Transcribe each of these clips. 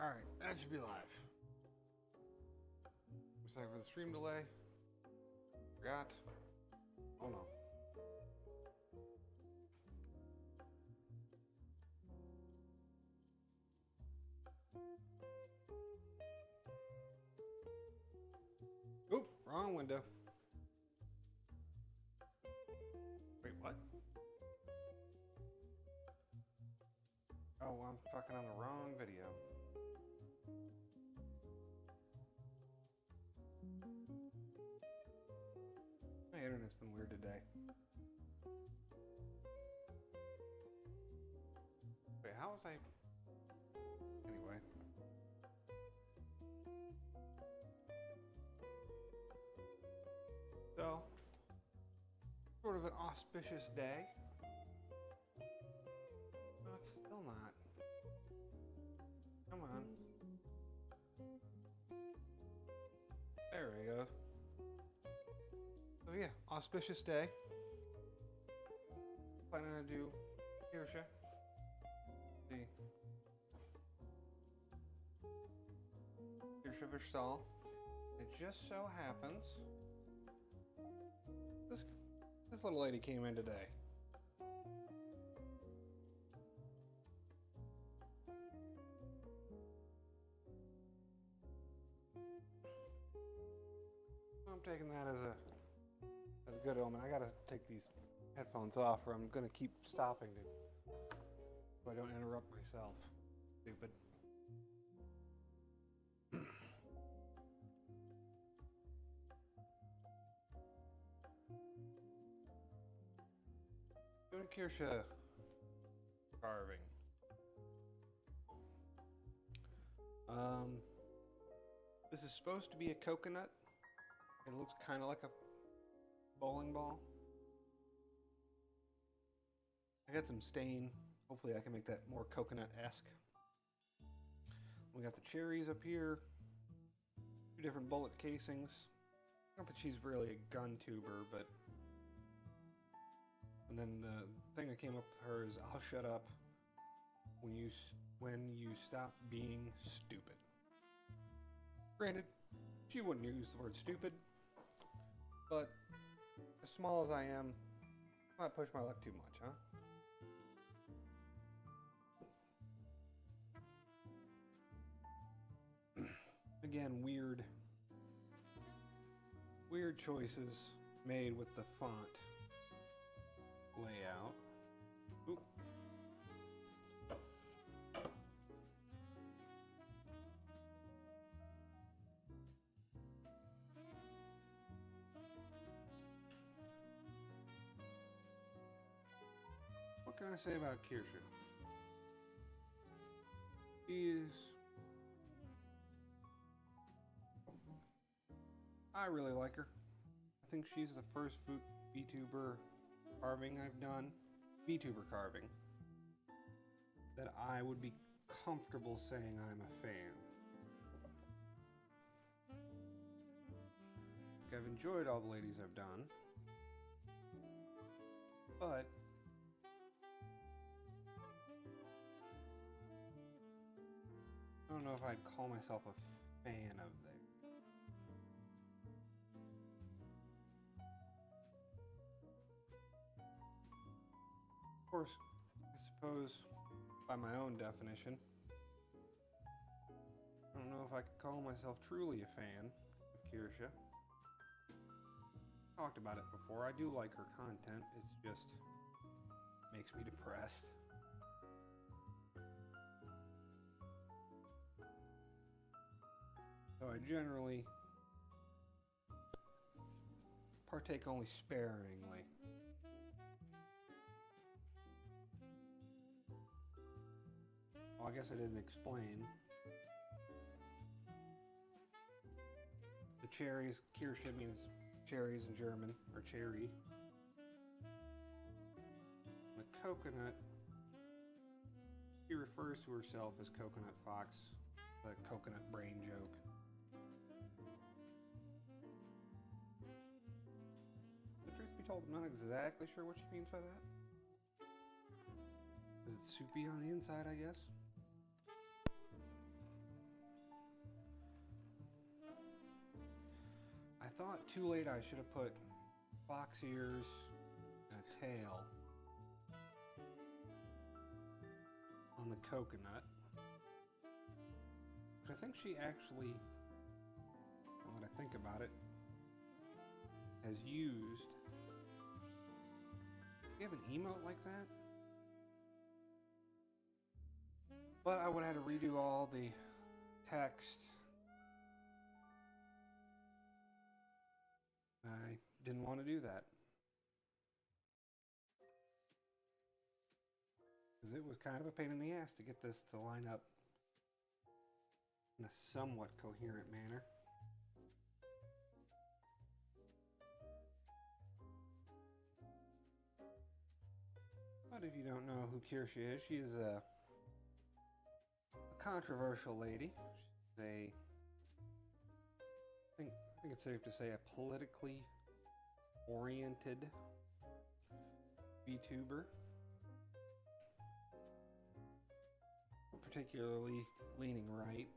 Alright, that should be live. Sorry for the stream delay. Forgot. Oh no. Oop, wrong window. Wait, what? Oh, I'm fucking on the wrong video. My internet's been weird today. Wait, how was I? Anyway. So, sort of an auspicious day. No, it's still not. Come on. There we go. So yeah, auspicious day. Planning to do Kirsche. The Kirsche Versal. It just so happens this little lady came in today. I'm taking that as a good omen. I gotta take these headphones off or I'm gonna keep stopping so I don't interrupt myself. Stupid. Doing Kirsche carving. This is supposed to be a coconut. It looks kind of like a bowling ball. I got some stain. Hopefully I can make that more coconut-esque. We got the cherries up here. 2 different bullet casings. Not that she's really a gun tuber, but... And then the thing that came up with her is, I'll shut up when you stop being stupid. Granted, she wouldn't use the word stupid, but as small as I am, I might push my luck too much, huh? Again, weird choices made with the font layout. Oop. What can I say about Kirsche? I really like her. I think she's the first VTuber carving I've done, VTuber carving, that I would be comfortable saying I'm a fan. I've enjoyed all the ladies I've done, but I don't know if I'd call myself a fan of theirs. Of course, I suppose by my own definition, I don't know if I could call myself truly a fan of Kirsche. Talked about it before. I do like her content. It's just makes me depressed. So I generally partake only sparingly. Well, I guess I didn't explain. The cherries, Kirsche means cherries in German, or cherry. The coconut, she refers to herself as Coconut Fox, the coconut brain joke. The truth be told, I'm not exactly sure what she means by that. Is it soupy on the inside, I guess? thought too late I should have put fox ears and a tail on the coconut. But I think she actually, now that I think about it, has used. Do you have an emote like that? But I would have had to redo all the text. I didn't want to do that. Because it was kind of a pain in the ass to get this to line up in a somewhat coherent manner. But if you don't know who Kirsche is, she is a controversial lady. She's a, I think it's safe to say, a politically oriented VTuber, particularly leaning right.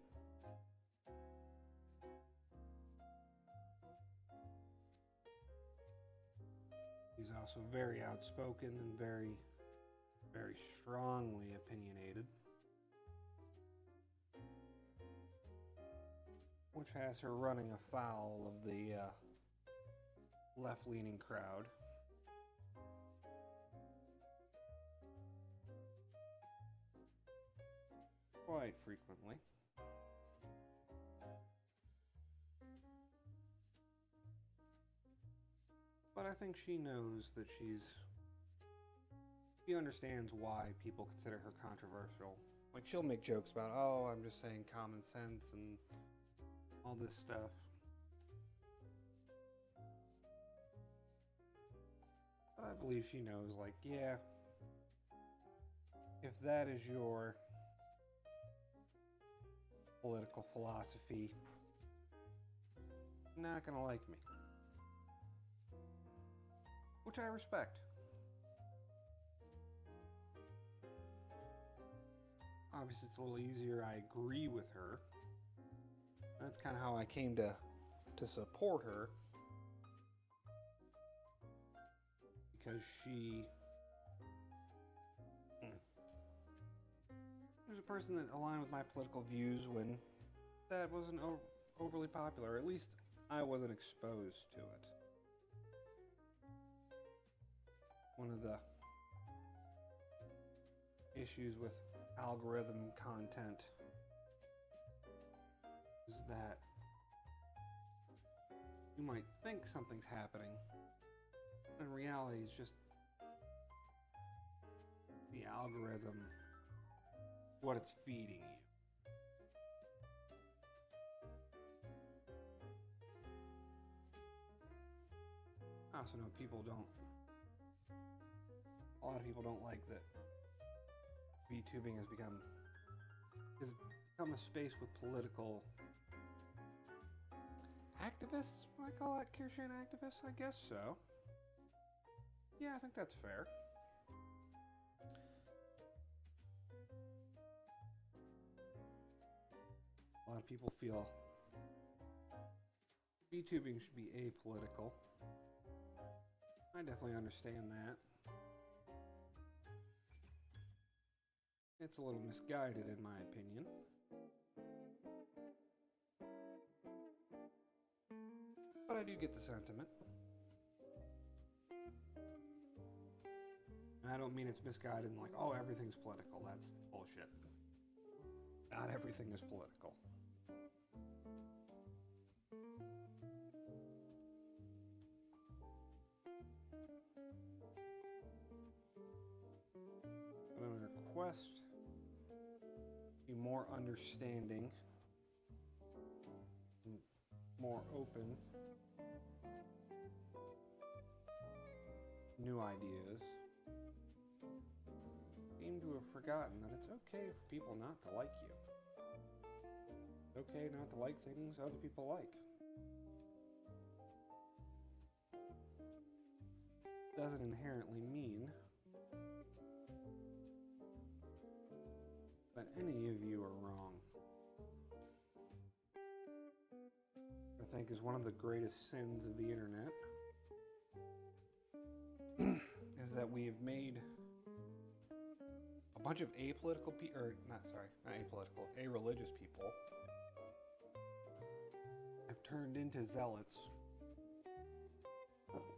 She's also very outspoken and very strongly opinionated, which has her running afoul of the left-leaning crowd. Quite frequently. But I think she knows that she understands why people consider her controversial. Like, she'll make jokes about, oh, I'm just saying common sense and all this stuff. But I believe she knows, like, yeah, if that is your political philosophy, you're not gonna like me. Which I respect. Obviously, it's a little easier. I agree with her. That's kind of how I came to support her. Because she was a person that aligned with my political views when that wasn't overly popular. Or at least I wasn't exposed to it. One of the issues with algorithm content is that you might think something's happening, in reality it's just the algorithm, what it's feeding you. I also know a lot of people don't like that VTubing has become a space with political activists. Would I call that Kirsche an activist? I guess so. Yeah, I think that's fair. A lot of people feel VTubing should be apolitical. I definitely understand that. It's a little misguided in my opinion. But I do get the sentiment. And I don't mean it's misguided and like, oh, everything's political. That's bullshit. Not everything is political. But on a request be more understanding, more open, new ideas, seem to have forgotten that it's okay for people not to like you. It's okay not to like things other people like. Doesn't inherently mean that any of you are wrong, or think is one of the greatest sins of the internet, is that we have made a bunch of apolitical people, or not apolitical, a-religious people have turned into zealots,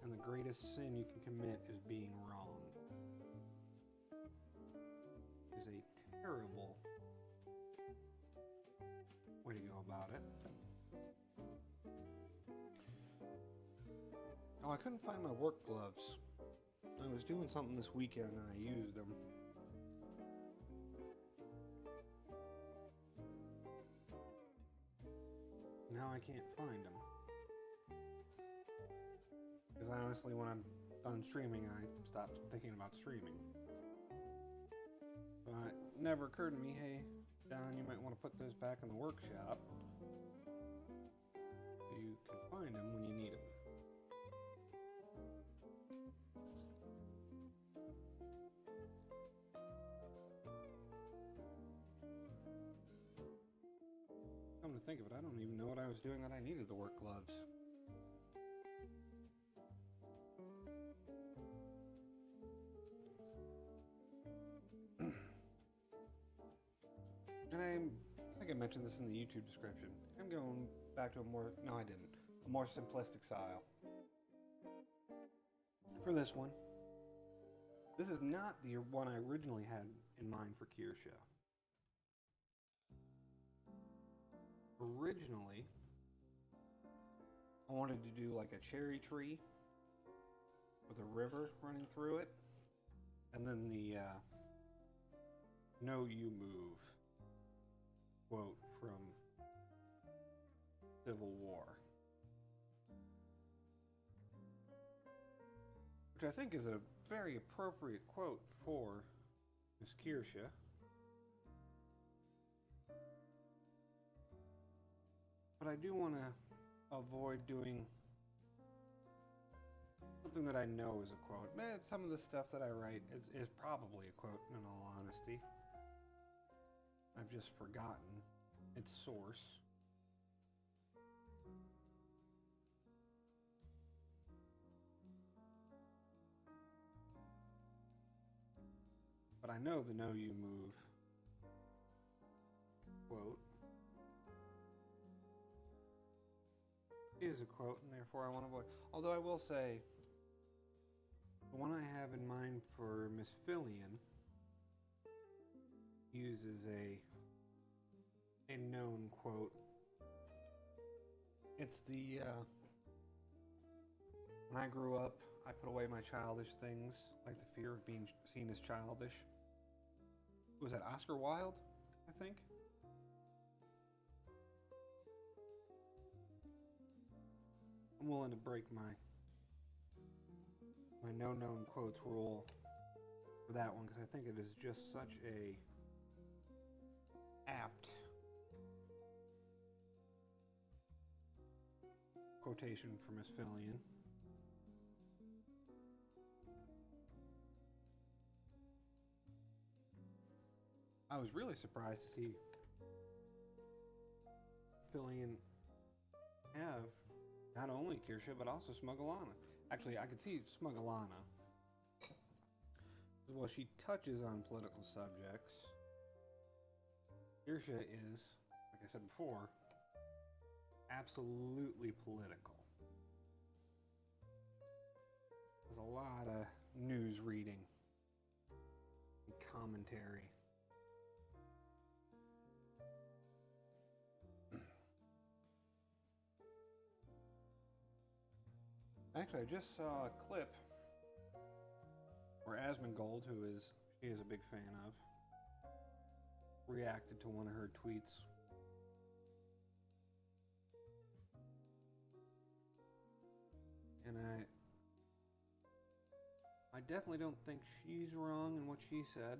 and the greatest sin you can commit is being wrong. It is a terrible way to go about it. Oh, I couldn't find my work gloves. I was doing something this weekend and I used them. Now I can't find them. Because honestly, when I'm done streaming, I stop thinking about streaming. But it never occurred to me, hey, Don, you might want to put those back in the workshop so you can find them when you need them. Come to think of it, I don't even know what I was doing that I needed the work gloves. And I think I mentioned this in the YouTube description. I'm going back to a more simplistic style. For this one, this is not the one I originally had in mind for Kirsche. Originally, I wanted to do like a cherry tree with a river running through it, and then the "No, you move" quote from Civil War, which I think is a very appropriate quote for Miss Kirsche. But I do want to avoid doing something that I know is a quote. Some of the stuff that I write is probably a quote, in all honesty. I've just forgotten its source. But I know the "No, you move" quote is a quote, and therefore I want to avoid. Although I will say, the one I have in mind for Miss Fillion uses a known quote. It's the when I grew up, I put away my childish things, like the fear of being seen as childish. Was that Oscar Wilde, I think? I'm willing to break my no known quotes rule for that one, because I think it is just such a apt quotation for Miss Fillion. I was really surprised to see Fillion have not only Kirsche, but also Smugglana. Actually, I could see Smugglana. Well, she touches on political subjects. Kirsche is, like I said before, absolutely political. There's a lot of news reading and commentary. Actually, I just saw a clip where Asmongold, who she is a big fan of, reacted to one of her tweets. And I definitely don't think she's wrong in what she said.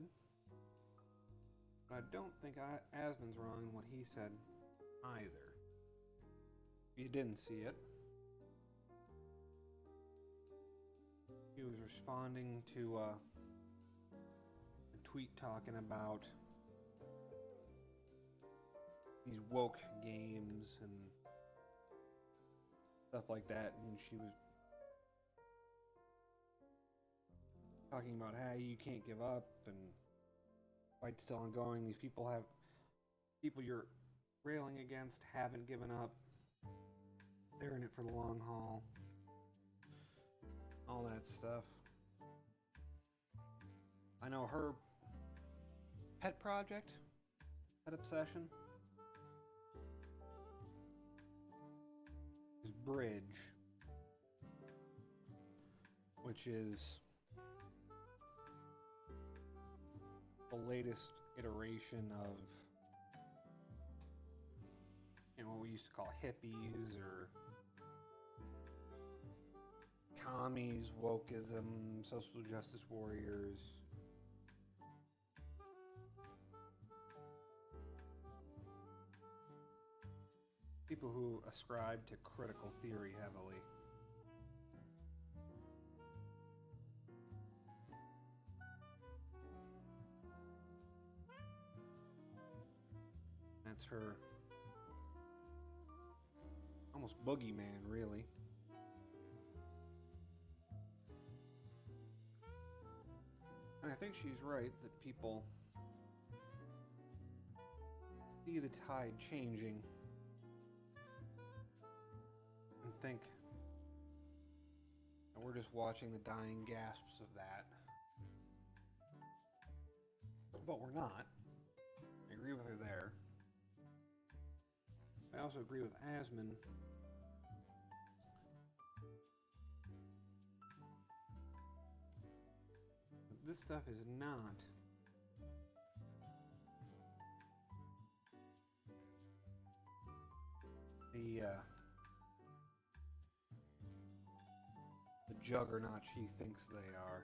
But I don't think Asmon's wrong in what he said either. If you didn't see it, he was responding to a tweet talking about these woke games and stuff like that, and she was talking about how you can't give up and fight's still ongoing. These people you're railing against haven't given up. They're in it for the long haul. All that stuff. I know her pet project, pet obsession, is Bridge, which is the latest iteration of, you know, what we used to call hippies or commies, wokeism, social justice warriors. People who ascribe to critical theory heavily. That's her almost boogeyman, really. And I think she's right that people see the tide changing and think that we're just watching the dying gasps of that. But we're not. I agree with her there. I also agree with Asman. This stuff is not the juggernaut she thinks they are.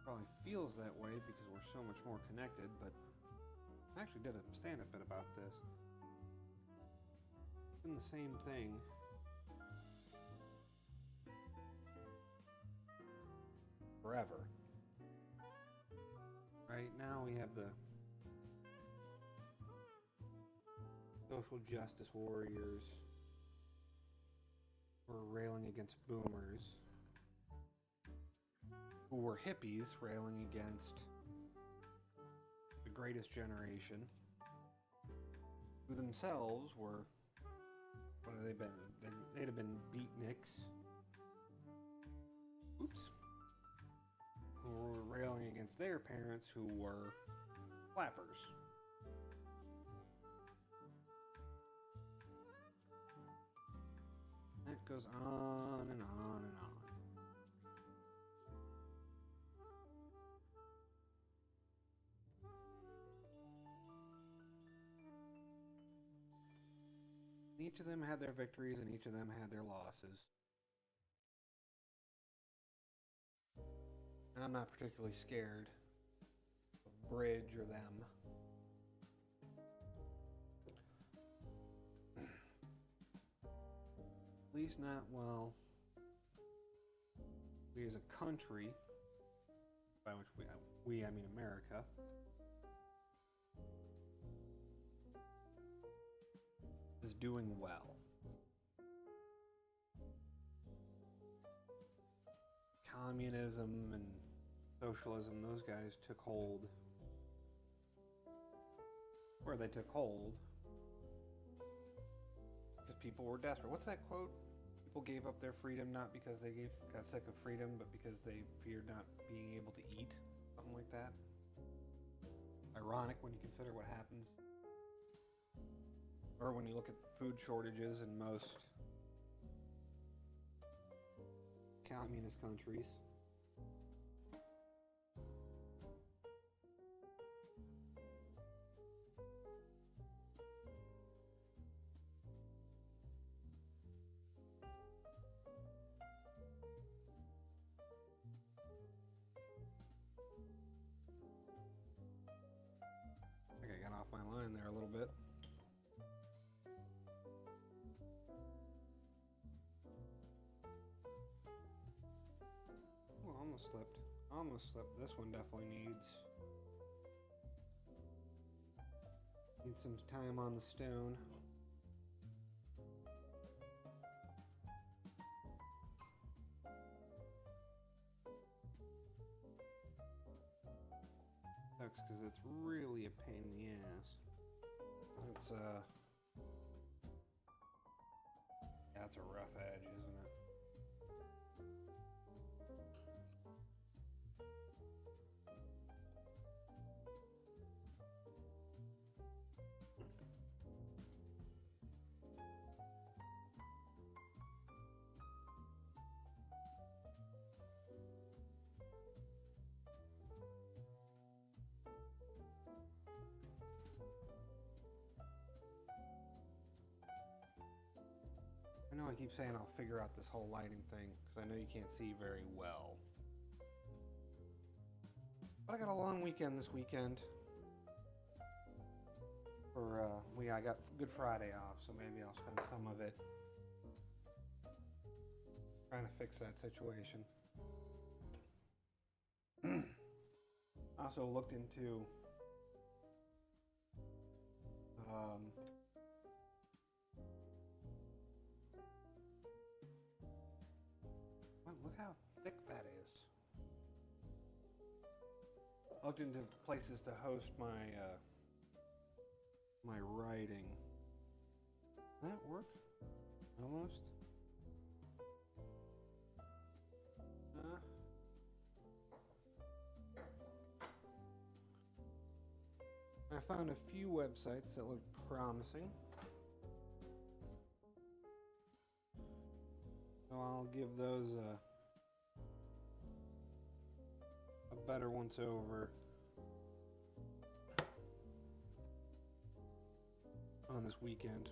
Probably feels that way because we're so much more connected, but I actually did a stand-up bit about this. It's been the same thing forever. Right now we have the social justice warriors who are railing against boomers, who were hippies railing against the greatest generation, who themselves were, what have they been? They'd have been beatniks. Oops. Who were railing against their parents who were flappers. That goes on and on and on. Each of them had their victories and each of them had their losses. And I'm not particularly scared of Bridge or them. At least not while we as a country, by which we I mean America, is doing well. Communism and socialism, those guys took hold where they took hold because people were desperate. What's that quote? People gave up their freedom not because they got sick of freedom, but because they feared not being able to eat. Something like that. Ironic when you consider what happens, or when you look at food shortages in most communist countries. I think I got off my line there a little bit. almost slipped. Almost slipped. This one definitely needs some time on the stone. Sucks because it's really a pain in the ass. It's that's a rough edge, isn't it? I know I keep saying I'll figure out this whole lighting thing because I know you can't see very well. But I got a long weekend this weekend. I got Good Friday off, so maybe I'll spend some of it trying to fix that situation. I also looked into look how thick that is. I looked into places to host my my writing. Does that work? Almost. I found a few websites that look promising. So I'll give those a better once over on this weekend.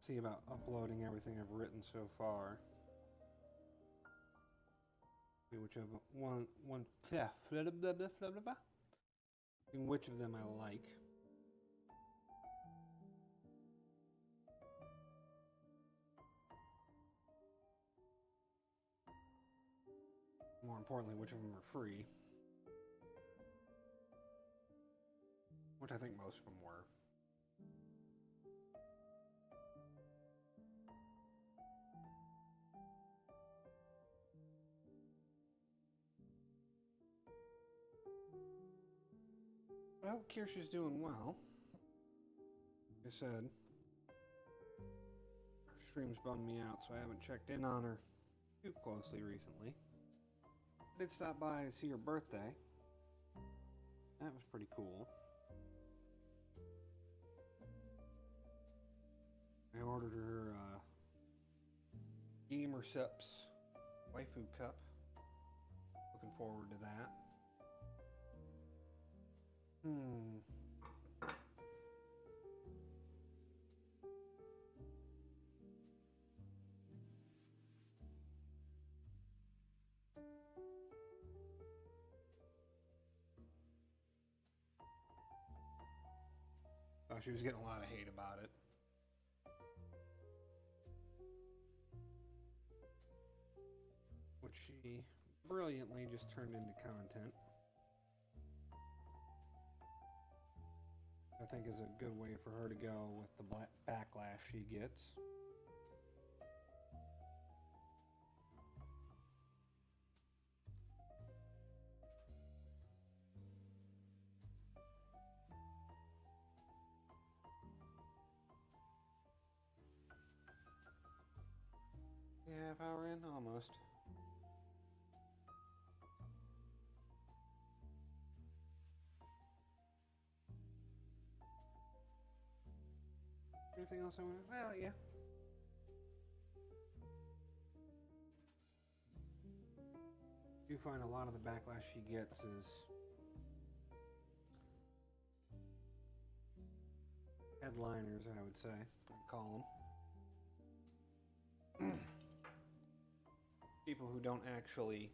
See about uploading everything I've written so far. See which of which of them I like. More importantly, which of them are free. Which I think most of them were. I hope Kirsche is doing well. Like I said, her streams bummed me out, so I haven't checked in on her too closely recently. I did stop by to see her birthday. That was pretty cool. I ordered her Gamer Sips waifu cup. Looking forward to that. Oh, she was getting a lot of hate about it. Which she brilliantly just turned into content. I think is a good way for her to go with the backlash she gets. Yeah, half hour in, almost. Anything else I want to... Well, yeah. You find a lot of the backlash she gets is headliners, I would say. I'd call them. People who don't actually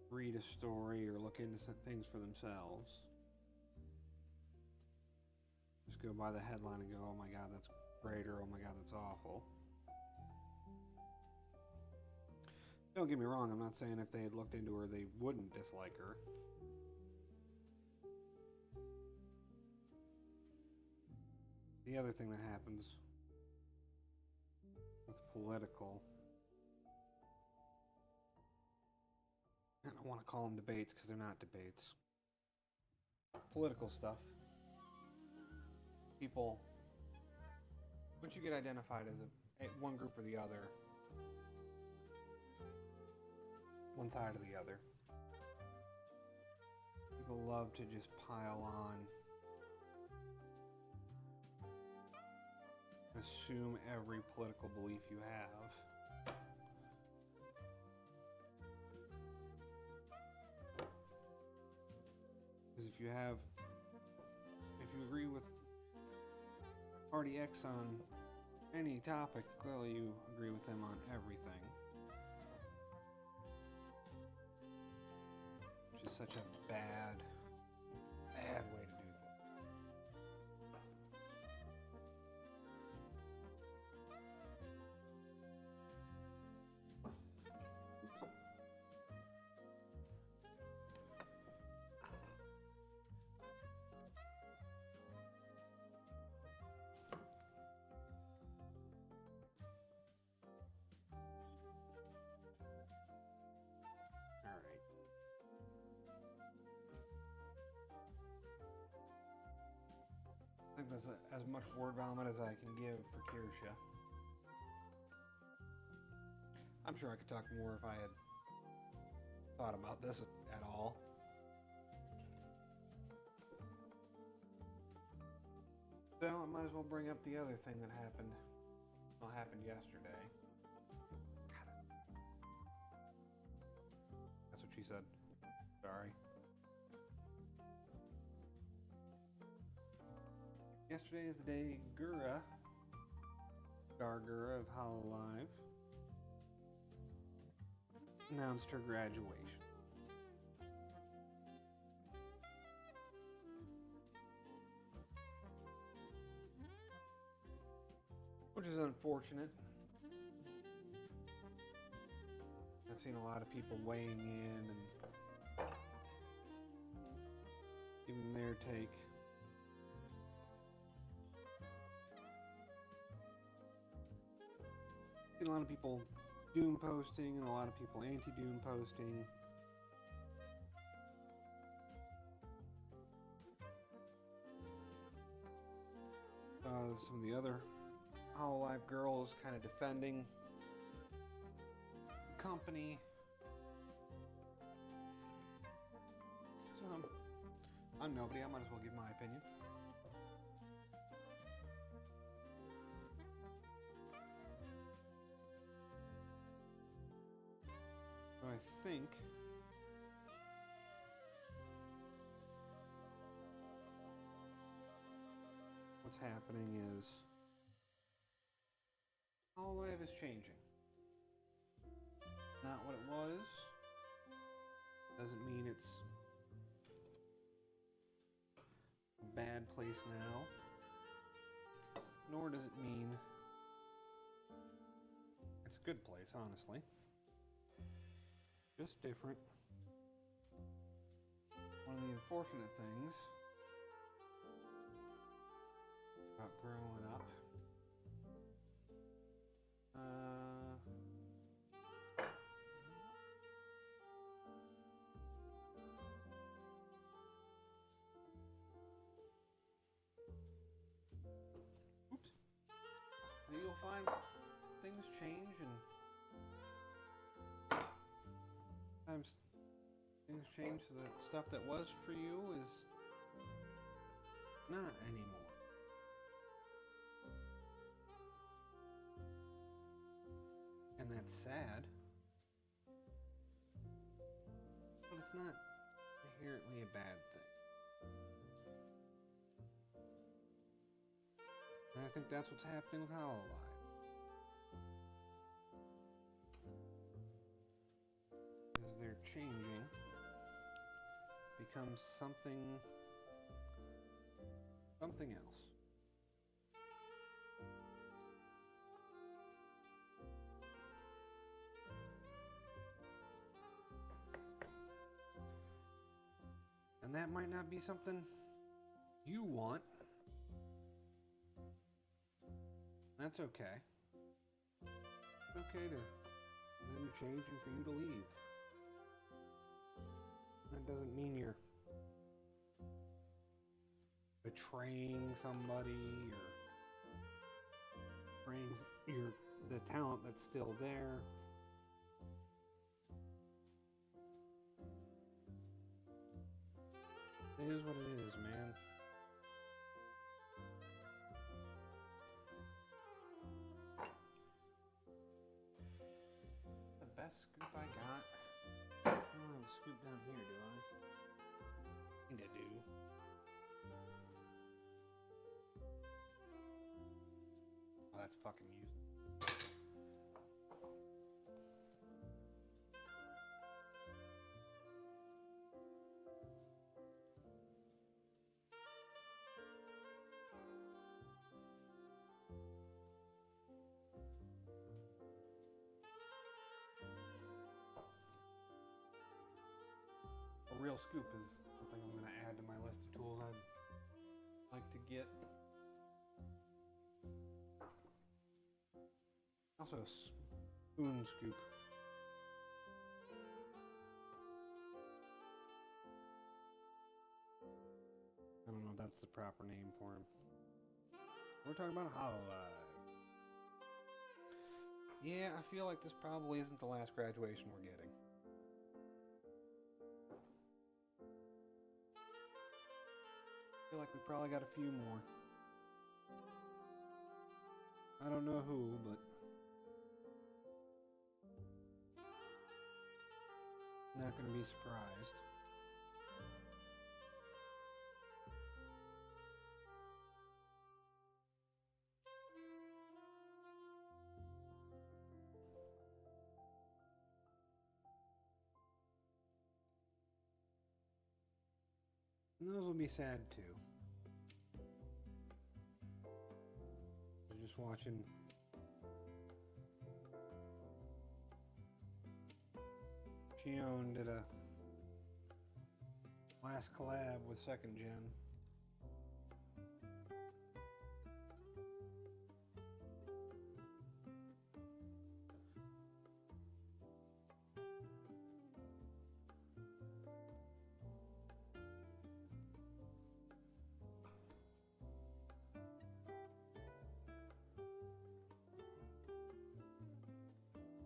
read a story or look into some things for themselves. Just just go by the headline and go, oh my god, that's great, or oh my god, that's awful. Don't get me wrong, I'm not saying if they had looked into her, they wouldn't dislike her. The other thing that happens with political, I don't want to call them debates because they're not debates. Political stuff. People, once you get identified as one group or the other, one side or the other, people love to just pile on, assume every political belief you have. Because if you agree with Party X on any topic, clearly you agree with them on everything. Which is such a bad way to do things. I think that's as much word vomit as I can give for Kirsche. I'm sure I could talk more if I had thought about this at all. So I might as well bring up the other thing that happened. Well, happened yesterday. That's what she said. Sorry. Yesterday is the day Gura, Star Gura of Hololive, announced her graduation. Which is unfortunate. I've seen a lot of people weighing in and giving their take. A lot of people doom posting and a lot of people anti-doom posting. Some of the other Hololive girls kind of defending the company. So I'm nobody, I might as well give my opinion. I think what's happening is Hololive is changing. Not what it was. Doesn't mean it's a bad place now. Nor does it mean it's a good place, honestly. Just different. One of the unfortunate things about growing up you'll find things change and sometimes things change so that stuff that was for you is not anymore. And that's sad, but it's not inherently a bad thing. And I think that's what's happening with Hololive. As they're changing, becomes something else. And that might not be something you want. That's okay. It's okay to them change and for you to leave. That doesn't mean you're betraying somebody or betraying the talent that's still there. It is what it is, man. The best scoop I got. I don't have a scoop down here, do I? I think I do. Oh, that's fucking useless. A real scoop is something I'm going to add to my list of tools I'd like to get. Also a spoon scoop. I don't know if that's the proper name for him. We're talking about a hololive. Yeah, I feel like this probably isn't the last graduation we're getting. I feel like we probably got a few more. I don't know who, but not going to be surprised. And those will be sad too. I was just watching Shion did a last collab with Second Gen.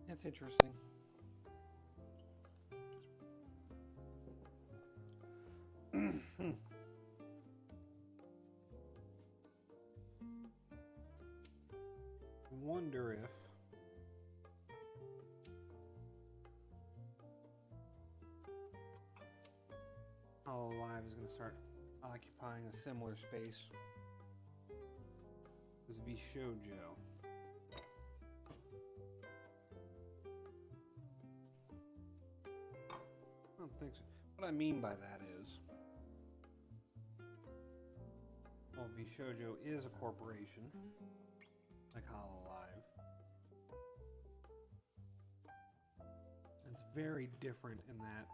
That's interesting. I wonder if Hololive is going to start occupying a similar space as VShojo. I don't think so. What I mean by that is, well, VShojo is a corporation, like Hololive. It's very different in that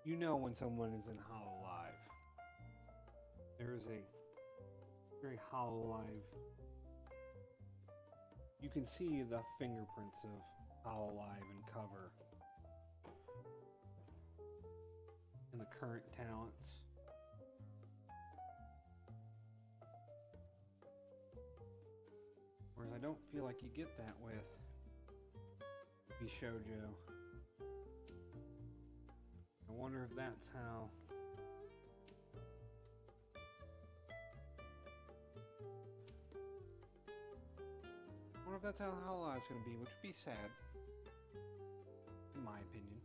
you know when someone is in Hololive. There is a very Hololive. You can see the fingerprints of Hololive and cover in the current talents. Whereas I don't feel like you get that with VShojo. I wonder if that's how Hololive's going to be, which would be sad, in my opinion.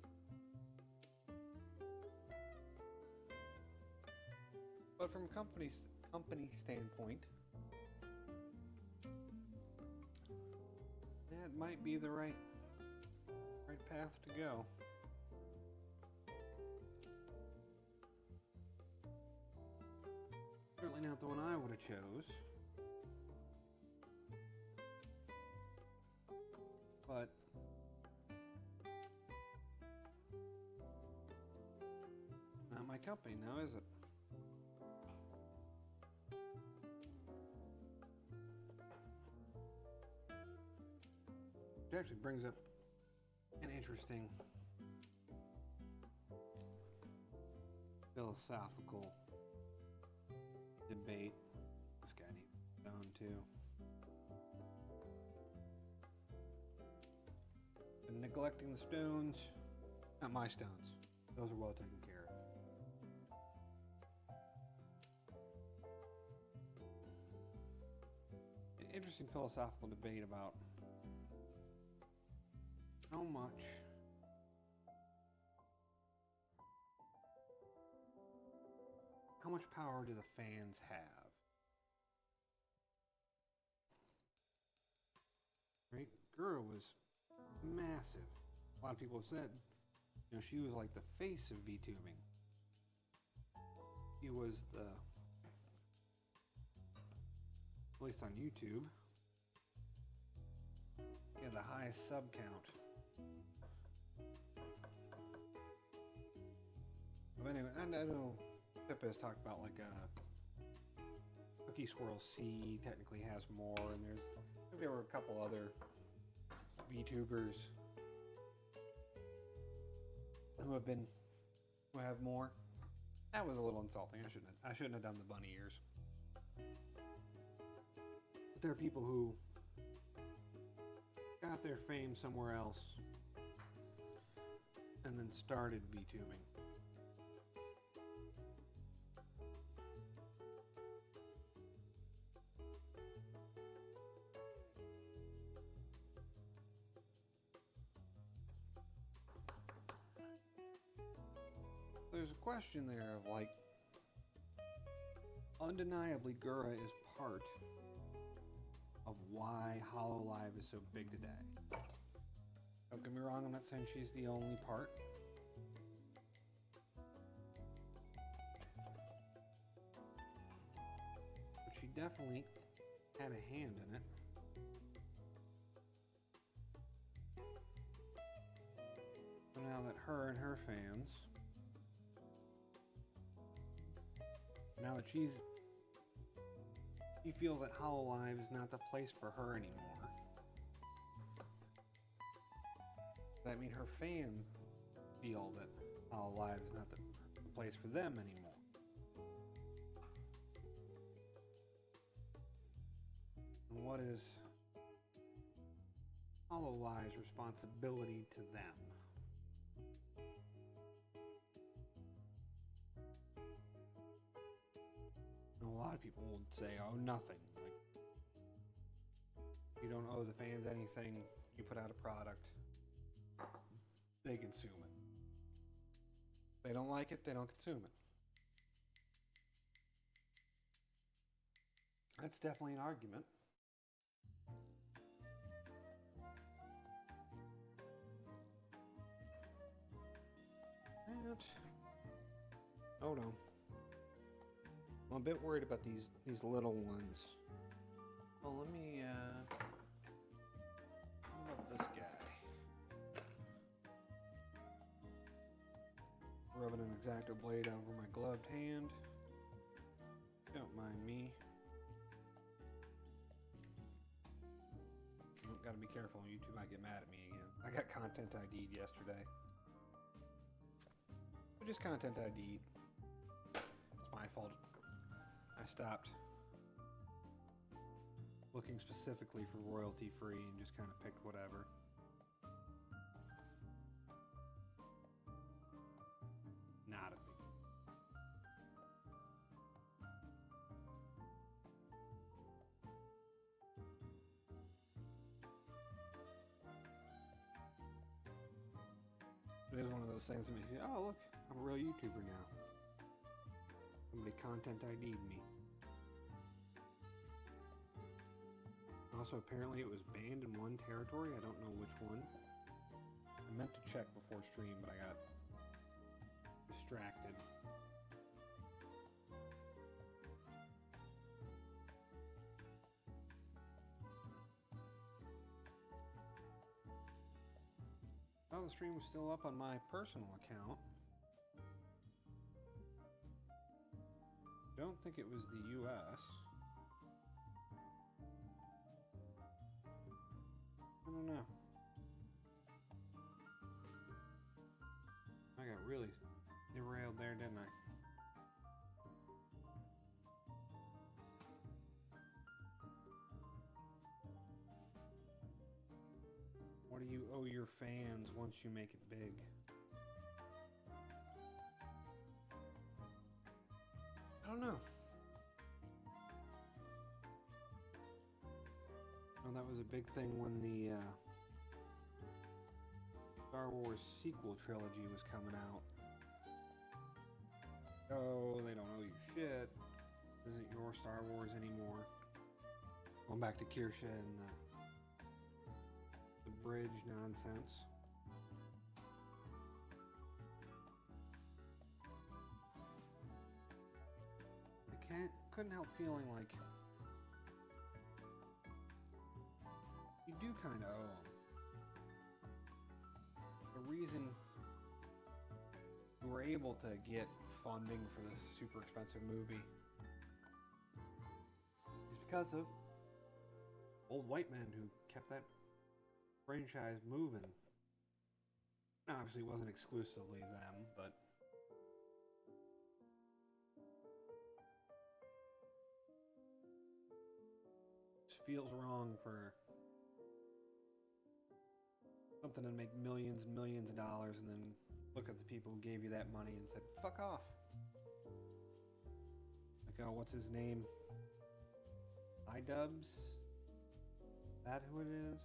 But from a company standpoint, that might be the right path to go. Certainly not the one I would have chose. But bad company now, is it? It actually brings up an interesting philosophical debate. This guy needs a stone too. And neglecting the stones, not my stones. Those are well taken care of. An interesting philosophical debate about how much power do the fans have? Right? Gura was massive. A lot of people have said, you know, she was like the face of VTubing. She was the, at least on YouTube, she had the highest sub count. But anyway, I know Pip has talked about like Cookie Swirl C technically has more, and there were a couple other VTubers who have more. That was a little insulting. I shouldn't have done the bunny ears. But there are people who got their fame somewhere else and then started VTubing. There's a question there of like, undeniably Gura is part of why HoloLive is so big today. Don't get me wrong, I'm not saying she's the only part. But she definitely had a hand in it. So now that her and her fans, now that she feels that HoloLive is not the place for her anymore. Does that mean her fans feel that HoloLive is not the place for them anymore? And what is HoloLive's responsibility to them? A lot of people would say, oh, nothing. Like, you don't owe the fans anything. You put out a product, they consume it. If they don't like it, they don't consume it. That's definitely an argument. And, hold on. I'm a bit worried about these little ones. Well, let me how about this guy? Rubbing an X-Acto blade over my gloved hand. Don't mind me. Gotta be careful on YouTube, might get mad at me again. I got content ID'd yesterday. But just content ID'd. It's my fault. I stopped looking specifically for royalty free and just kind of picked whatever. Not a big deal. It is one of those things that makes you, oh look, I'm a real YouTuber now. Somebody content ID'd me. Also, apparently it was banned in one territory. I don't know which one. I meant to check before stream, but I got distracted. Oh, the stream was still up on my personal account. Don't think it was the US. I don't know. I got really derailed there, didn't I? What do you owe your fans once you make it big? I don't know. Well, that was a big thing when the Star Wars sequel trilogy was coming out. Oh, they don't owe you shit. This isn't your Star Wars anymore. Going back to Kirsche and the bridge nonsense. Couldn't help feeling like you do kind of owe them. The reason you were able to get funding for this super expensive movie is because of old white men who kept that franchise moving. Now, obviously, it wasn't exclusively them, but feels wrong for something to make millions and millions of dollars and then look at the people who gave you that money and said, fuck off. Like, oh, what's his name? iDubbbz? That who it is?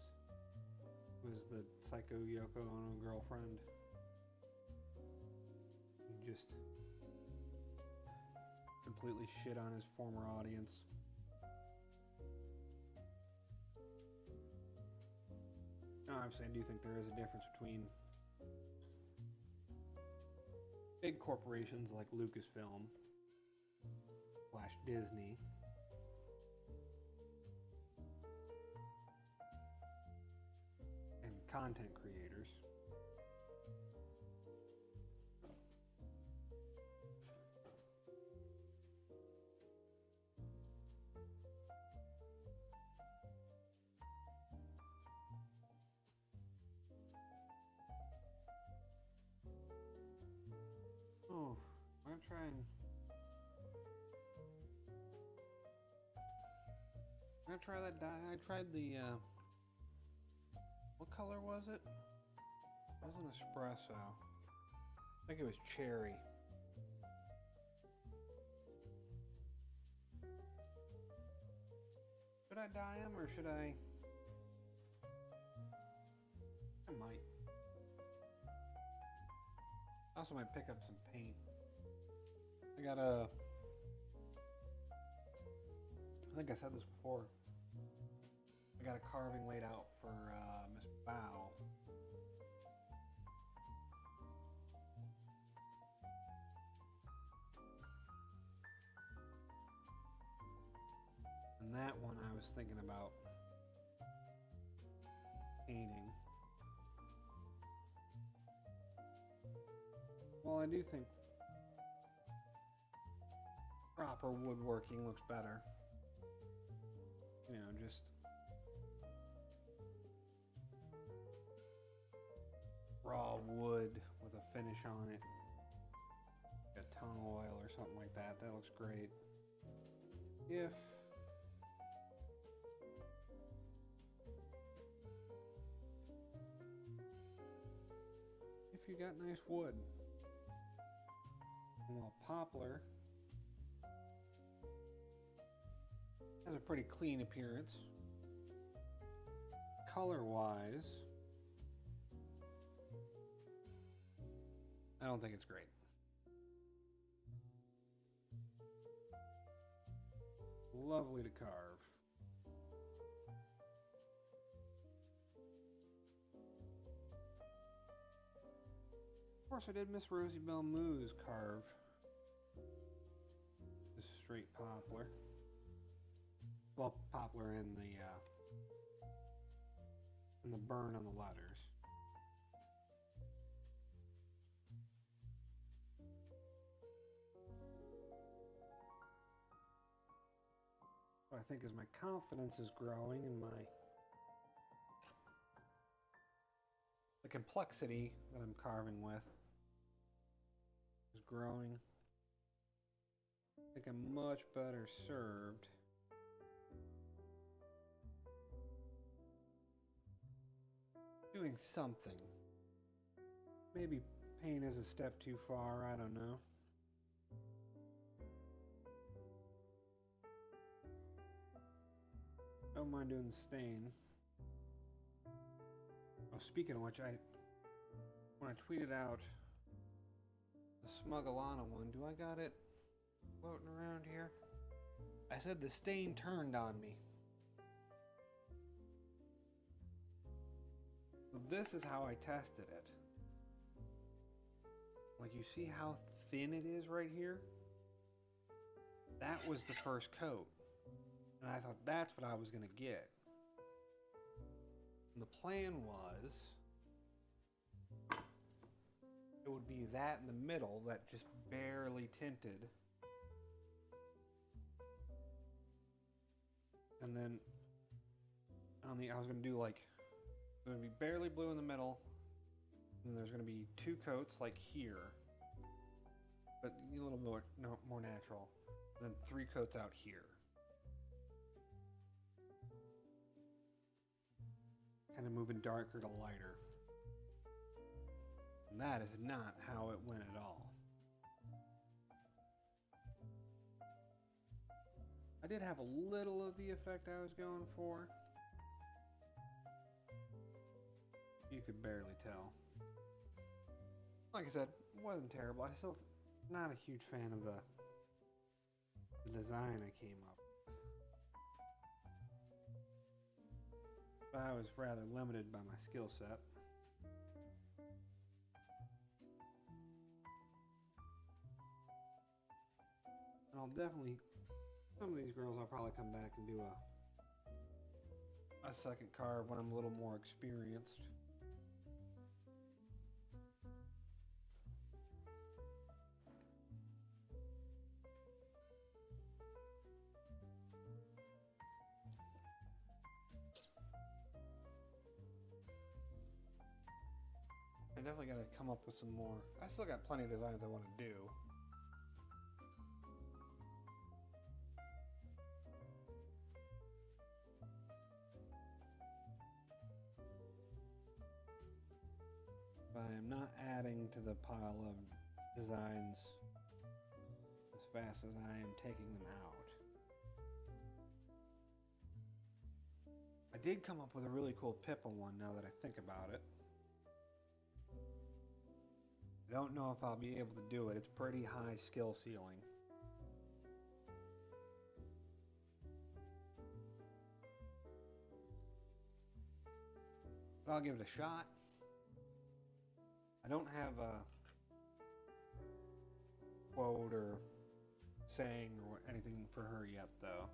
Was the psycho Yoko Ono girlfriend. He just completely shit on his former audience. Obviously, I do think there is a difference between big corporations like Lucasfilm / Disney and content creators. Oh, I'm gonna try that dye. I tried the, what color was it? It wasn't espresso. I think it was cherry. Should I dye them or should I? I might. I also might pick up some paint. I got a... I think I said this before. I got a carving laid out for Miss Bow. And that one I was thinking about painting. Well, I do think proper woodworking looks better. You know, just raw wood with a finish on it. Like a tung oil or something like that. That looks great. If you got nice wood. Well, poplar has a pretty clean appearance. Color-wise, I don't think it's great. Lovely to carve. Of course, I did miss Rosie Bell Moo's carve. This straight poplar. Well, poplar and the burn on the letters. I think is my confidence is growing and the complexity that I'm carving with is growing. I think I'm much better served doing something. Maybe paint is a step too far, I don't know. Don't mind doing the stain. Oh, speaking of which, when I tweeted out the Smugglana one, do I got it floating around here? I said the stain turned on me. So this is how I tested it. Like, you see how thin it is right here? That was the first coat. And I thought that's what I was going to get. And the plan was it would be that in the middle that just barely tinted. And then I was going to do like, it's going to be barely blue in the middle. And there's going to be 2 coats like here. But a little more natural. And then 3 coats out here. Kind of moving darker to lighter. And that is not how it went at all. I did have a little of the effect I was going for. You could barely tell. Like I said, it wasn't terrible. I still not a huge fan of the design I came up with. But I was rather limited by my skill set. And I'll definitely, some of these girls I'll probably come back and do a second carve when I'm a little more experienced. I definitely got to come up with some more. I still got plenty of designs I want to do. But I am not adding to the pile of designs as fast as I am taking them out. I did come up with a really cool Pippa one now that I think about it. I don't know if I'll be able to do it. It's pretty high skill ceiling. But I'll give it a shot. I don't have a quote or saying or anything for her yet, though.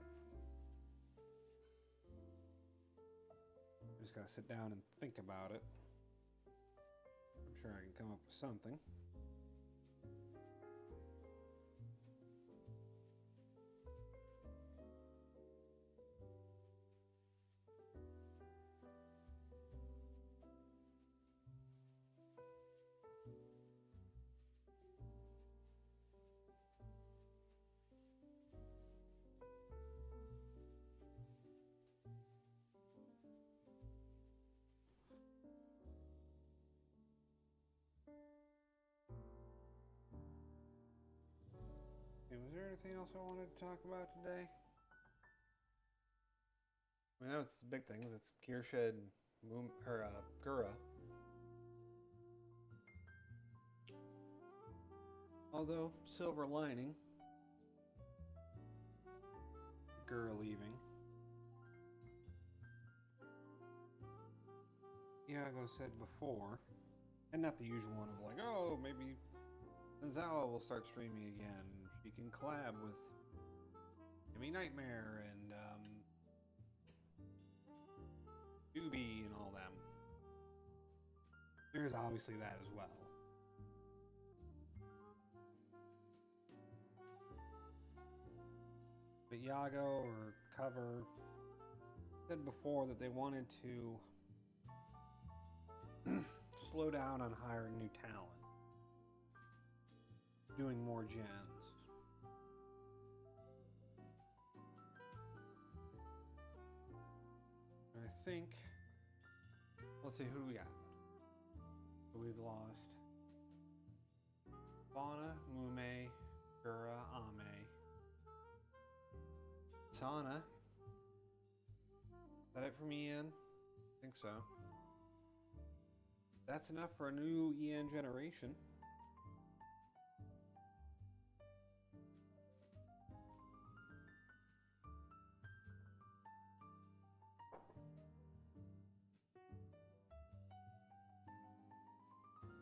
I just gotta sit down and think about it. I'm sure I can come up with something. Was there anything else I wanted to talk about today? I mean, that was the big thing. It's Kirsche and Gura. Although, silver lining, Gura leaving. Iago said before, and not the usual one of like, oh, maybe Zawa will start streaming again. She can collab with Jimmy Nightmare and Doobie and all them. There's obviously that as well. But Iago or cover said before that they wanted to slow down on hiring new talent, doing more gens. And I think, let's see, who do we got? So we've lost Fauna, Mume, Gura, Ame, Sana. Is that it from Ian? I think so. That's enough for a new EN generation.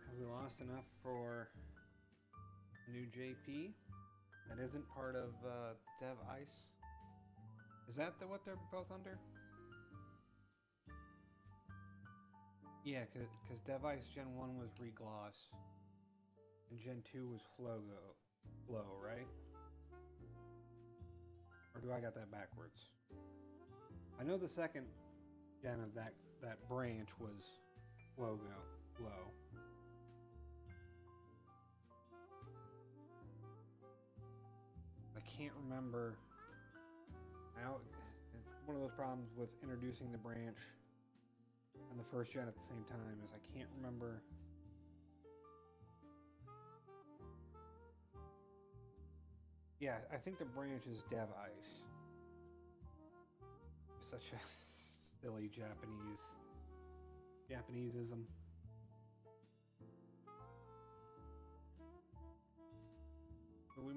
Have we lost enough for a new JP? That isn't part of Dev Ice. Is that what they're both under? Yeah, because Dev Ice Gen 1 was Regloss, and Gen 2 was Flow, right? Or do I got that backwards? I know the second gen of that branch was Flow. I can't remember. Now, one of those problems with introducing the branch and the first gen at the same time is I can't remember. Yeah, I think the branch is Dev Ice. Such a silly Japaneseism. But we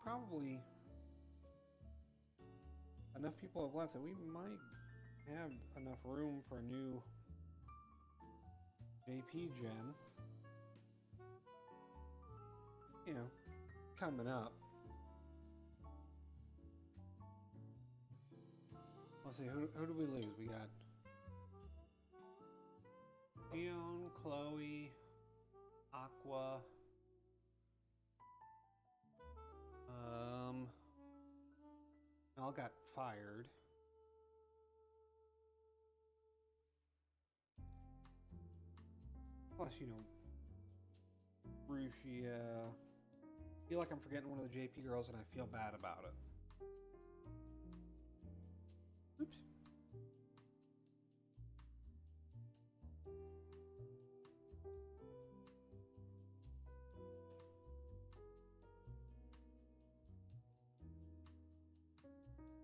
probably, enough people have left that we might have enough room for a new JP gen. You know, coming up. Let's see, who do we lose? We got Fiona, Chloe, Aqua, Mel got fired. Plus, you know, Rushia. I feel like I'm forgetting one of the JP girls and I feel bad about it. Oops.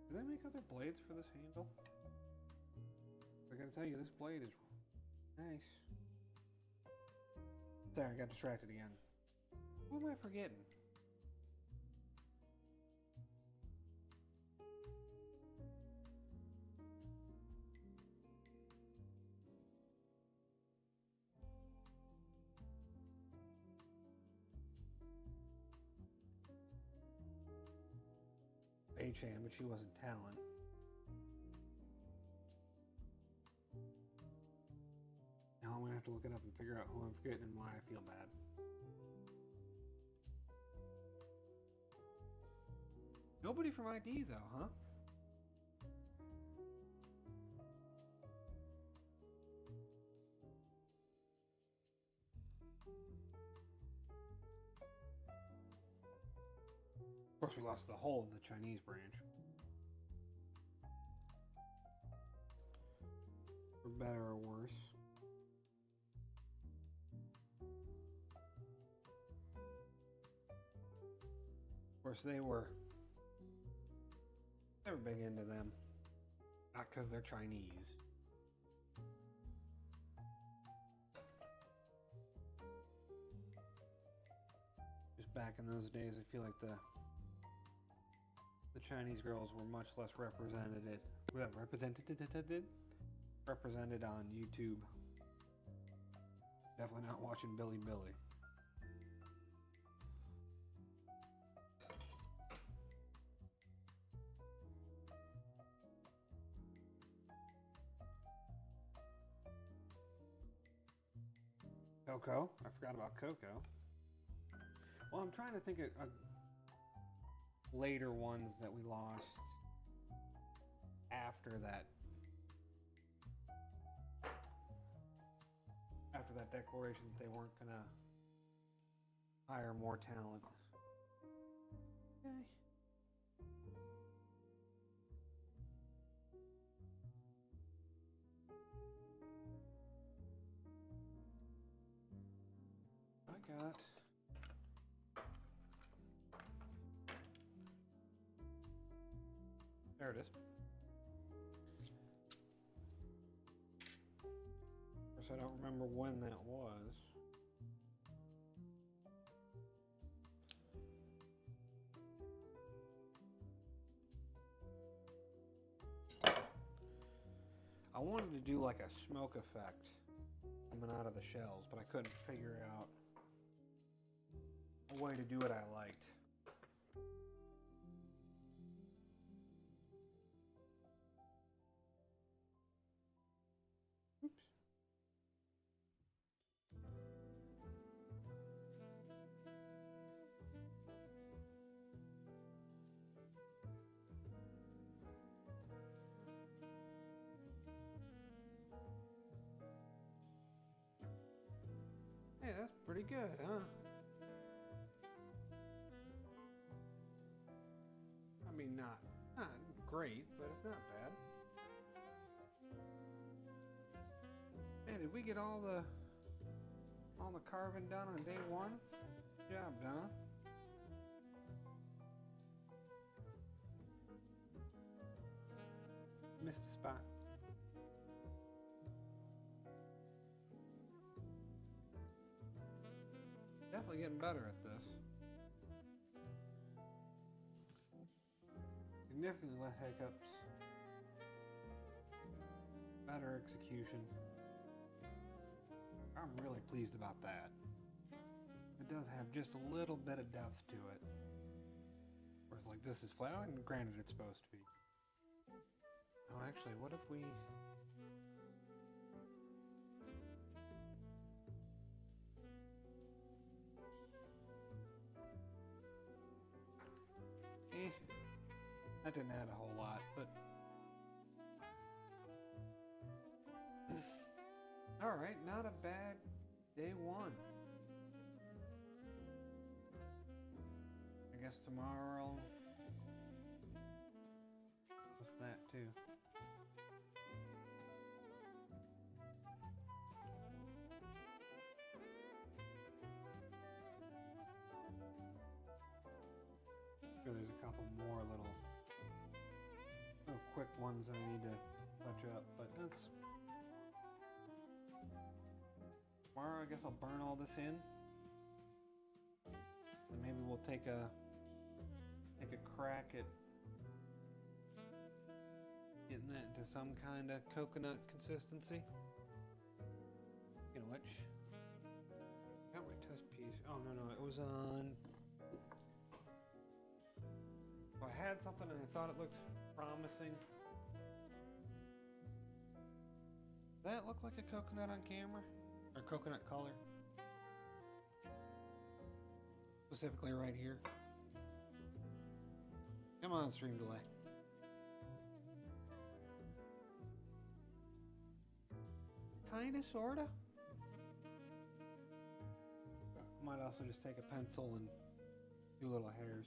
Do they make other blades for this handle? I gotta tell you, this blade is nice. Sorry, I got distracted again. Who am I forgetting? H-Chan, but she wasn't talent. Now I'm gonna have to look it up and figure out who I'm forgetting and why I feel bad. Nobody from ID though, huh? Of course, we lost the whole of the Chinese branch. For better or worse. Of course, they were big into them. Not because they're Chinese. Just back in those days, I feel like the Chinese girls were much less represented on YouTube. Definitely not watching Billy. Coco. I forgot about Coco. Well, I'm trying to think of later ones that we lost. after that declaration that they weren't gonna hire more talent. Okay. I got there it is. Of course, I don't remember when that was. I wanted to do like a smoke effect coming out of the shells, but I couldn't figure out a way to do it I liked. Oops. Hey, that's pretty good, huh? I mean, not great, but it's not bad. Man, did we get all the carving done on day one? Job done. Missed a spot. Definitely getting better at this. Significantly less hiccups. Better execution. I'm really pleased about that. It does have just a little bit of depth to it. Whereas like this is flat, and granted it's supposed to be. Oh, actually, what if we... That didn't add a whole lot, but... Alright, not a bad day one. I guess tomorrow... What's that, too? Sure, there's a couple more little quick ones that I need to touch up, but that's... Tomorrow I guess I'll burn all this in. And maybe we'll take a crack at getting that into some kind of coconut consistency. Speaking of which, I got my test piece. Oh no, it was on... Well, I had something and I thought it looked promising. Does that look like a coconut on camera? Or coconut color? Specifically right here. Come on, stream delay. Kinda, sorta. Might also just take a pencil and do little hairs.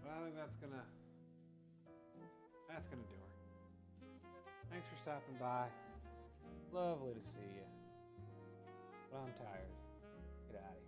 But I think that's gonna do her. Thanks for stopping by. Lovely to see you. But I'm tired. Get out of here.